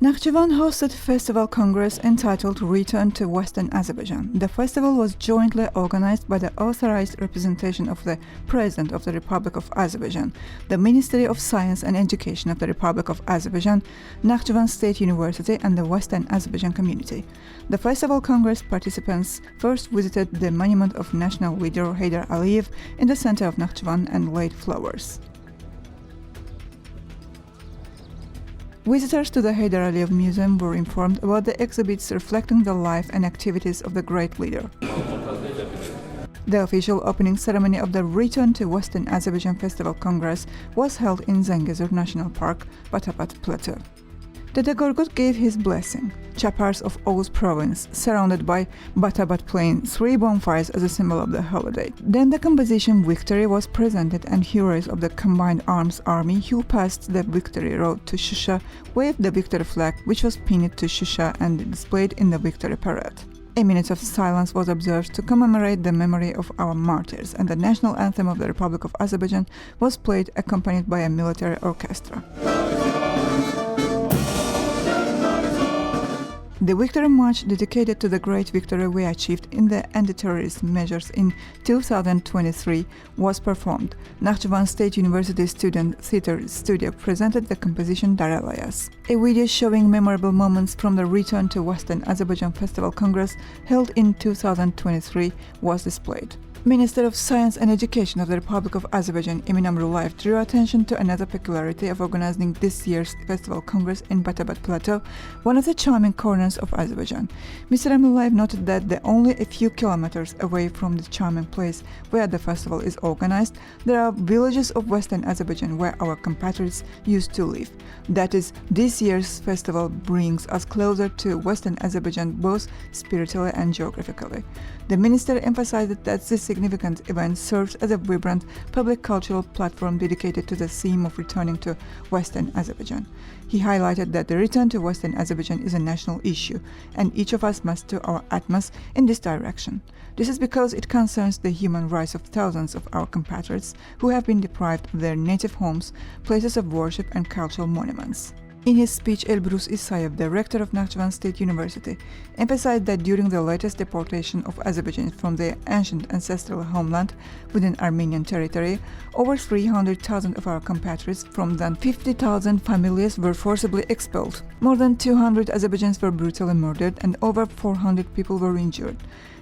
Nakhchivan hosted a festival congress entitled Return to Western Azerbaijan. The festival was jointly organized by the authorized representation of the President of the Republic of Azerbaijan, the Ministry of Science and Education of the Republic of Azerbaijan, Nakhchivan State University, and the Western Azerbaijan community. The festival congress participants first visited the monument of national leader Heydar Aliyev in the center of Nakhchivan and laid flowers. Visitors to the Heydar Aliyev Museum were informed about the exhibits reflecting the life and activities of the great leader. The official opening ceremony of the Return to Western Azerbaijan Festival Congress was held in Zangezur National Park, Batabat Plateau. The Dagorgut gave his blessing. Chapars of Oghuz province, surrounded by Batabat plain, 3 bonfires as a symbol of the holiday. Then the composition Victory was presented, and heroes of the Combined Arms Army who passed the Victory Road to Shusha waved the victory flag, which was pinned to Shusha and displayed in the Victory Parade. A minute of silence was observed to commemorate the memory of our martyrs, and the national anthem of the Republic of Azerbaijan was played, accompanied by a military orchestra. The Victory March, dedicated to the great victory we achieved in the anti-terrorist measures in 2023, was performed. Nakhchivan State University Student Theatre Studio presented the composition Daralayas. A video showing memorable moments from the Return to Western Azerbaijan Festival Congress held in 2023 was displayed. Minister of Science and Education of the Republic of Azerbaijan, Emin Amrullayev, drew attention to another peculiarity of organizing this year's Festival Congress in Batabat Plateau, one of the charming corners of Azerbaijan. Mr. Amrullayev noted that only a few kilometers away from the charming place where the festival is organized, there are villages of Western Azerbaijan where our compatriots used to live. That is, this year's festival brings us closer to Western Azerbaijan both spiritually and geographically. The minister emphasized that this significant event serves as a vibrant public cultural platform dedicated to the theme of returning to Western Azerbaijan. He highlighted that the return to Western Azerbaijan is a national issue, and each of us must do our utmost in this direction. This is because it concerns the human rights of thousands of our compatriots who have been deprived of their native homes, places of worship, and cultural monuments. In his speech, Elbrus Isayev, the rector of Nakhchivan State University, emphasized that during the latest deportation of Azerbaijanis from their ancient ancestral homeland within Armenian territory, over 300,000 of our compatriots from than 50,000 families were forcibly expelled. More than 200 Azerbaijanis were brutally murdered and over 400 people were injured.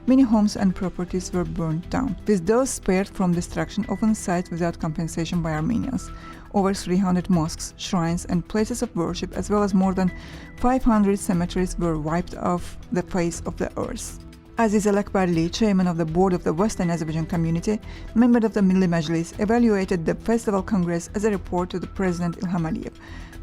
Many homes and properties were burned down, with those spared from destruction often sites without compensation by Armenians. Over 300 mosques, shrines, and places of worship, as well as more than 500 cemeteries, were wiped off the face of the earth. Aziz Alakbarli, chairman of the board of the Western Azerbaijan community, member of the Milli Majlis, evaluated the festival congress as a report to the President Ilham Aliyev,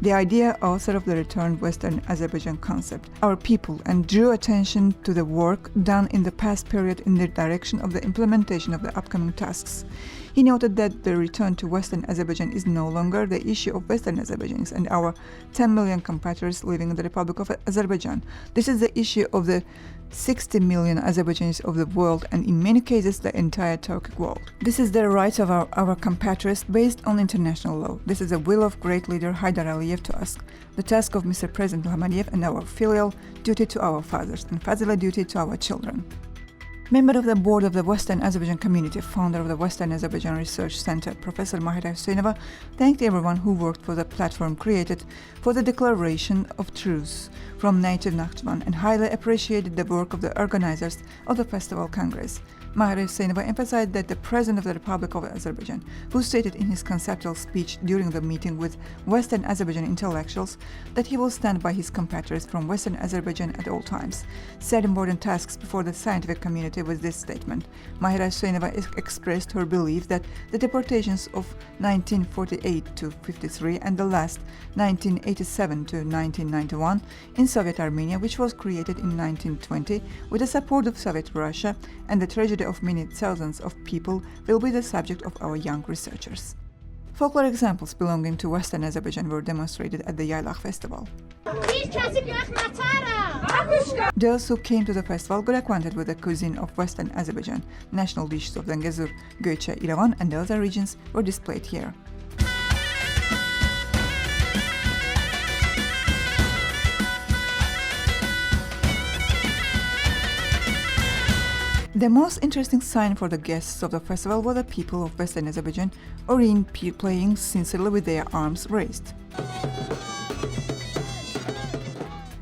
the idea author of the Return Western Azerbaijan concept, our people, and drew attention to the work done in the past period in the direction of the implementation of the upcoming tasks. He noted that the return to Western Azerbaijan is no longer the issue of Western Azerbaijanis and our 10 million compatriots living in the Republic of Azerbaijan. This is the issue of the 60 million Azerbaijanis of the world, and in many cases the entire Turkic world. This is the rights of our compatriots based on international law. This is the will of great leader Heydar Aliyev to us, the task of Mr. President Ilham Aliyev, and our filial duty to our fathers and fazila duty to our children. Member of the board of the Western Azerbaijan community, founder of the Western Azerbaijan Research Center, Professor Mahira Hüseyinova, thanked everyone who worked for the platform created for the declaration of truce from native Nakhchivan and highly appreciated the work of the organizers of the Festival Congress. Mahira Hüseyinova emphasized that the President of the Republic of Azerbaijan, who stated in his conceptual speech during the meeting with Western Azerbaijan intellectuals that he will stand by his compatriots from Western Azerbaijan at all times, set important tasks before the scientific community with this statement. Mahira Hüseyinova expressed her belief that the deportations of 1948 to 53 and the last 1987 to 1991 in Soviet Armenia, which was created in 1920 with the support of Soviet Russia, and the tragedy of many thousands of people will be the subject of our young researchers. Folklore examples belonging to Western Azerbaijan were demonstrated at the Yaylaq festival. Those who came to the festival got acquainted with the cuisine of Western Azerbaijan. National dishes of Zangezur, Göçe, Yerevan, and the other regions were displayed here. The most interesting sign for the guests of the festival were the people of Western Azerbaijan, Orient playing sincerely with their arms raised.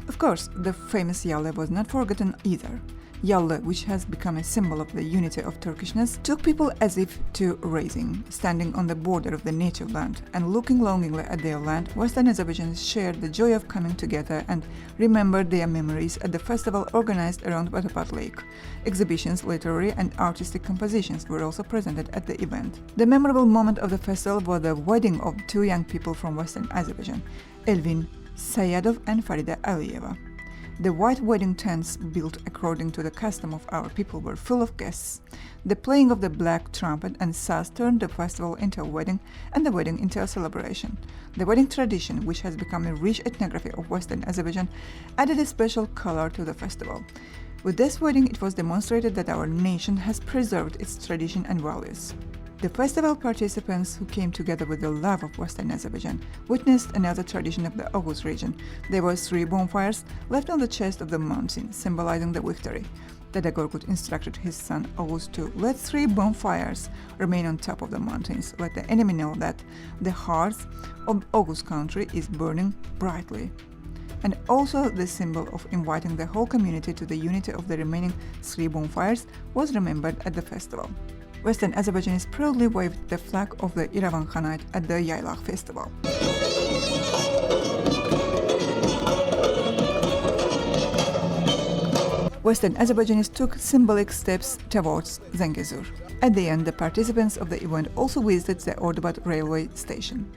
Of course, the famous yalle was not forgotten either. Yalle, which has become a symbol of the unity of Turkishness, took people as if to raising, standing on the border of the native land and looking longingly at their land. Western Azerbaijans shared the joy of coming together and remembered their memories at the festival organized around Vatapat Lake. Exhibitions, literary and artistic compositions were also presented at the event. The memorable moment of the festival was the wedding of two young people from Western Azerbaijan, Elvin Sayadov and Farida Aliyeva. The white wedding tents, built according to the custom of our people, were full of guests. The playing of the black trumpet and saz turned the festival into a wedding and the wedding into a celebration. The wedding tradition, which has become a rich ethnography of Western Azerbaijan, added a special color to the festival. With this wedding, it was demonstrated that our nation has preserved its tradition and values. The festival participants, who came together with the love of Western Azerbaijan, witnessed another tradition of the Oghuz region. There were 3 bonfires left on the chest of the mountain, symbolizing the victory. Dede Gorgut instructed his son Oghuz to let 3 bonfires remain on top of the mountains. Let the enemy know that the heart of Oghuz country is burning brightly. And also the symbol of inviting the whole community to the unity of the remaining 3 bonfires was remembered at the festival. Western Azerbaijanis proudly waved the flag of the Iravan Khanate at the Yaylaq festival. Western Azerbaijanis took symbolic steps towards Zangezur. At the end, the participants of the event also visited the Ordubat railway station.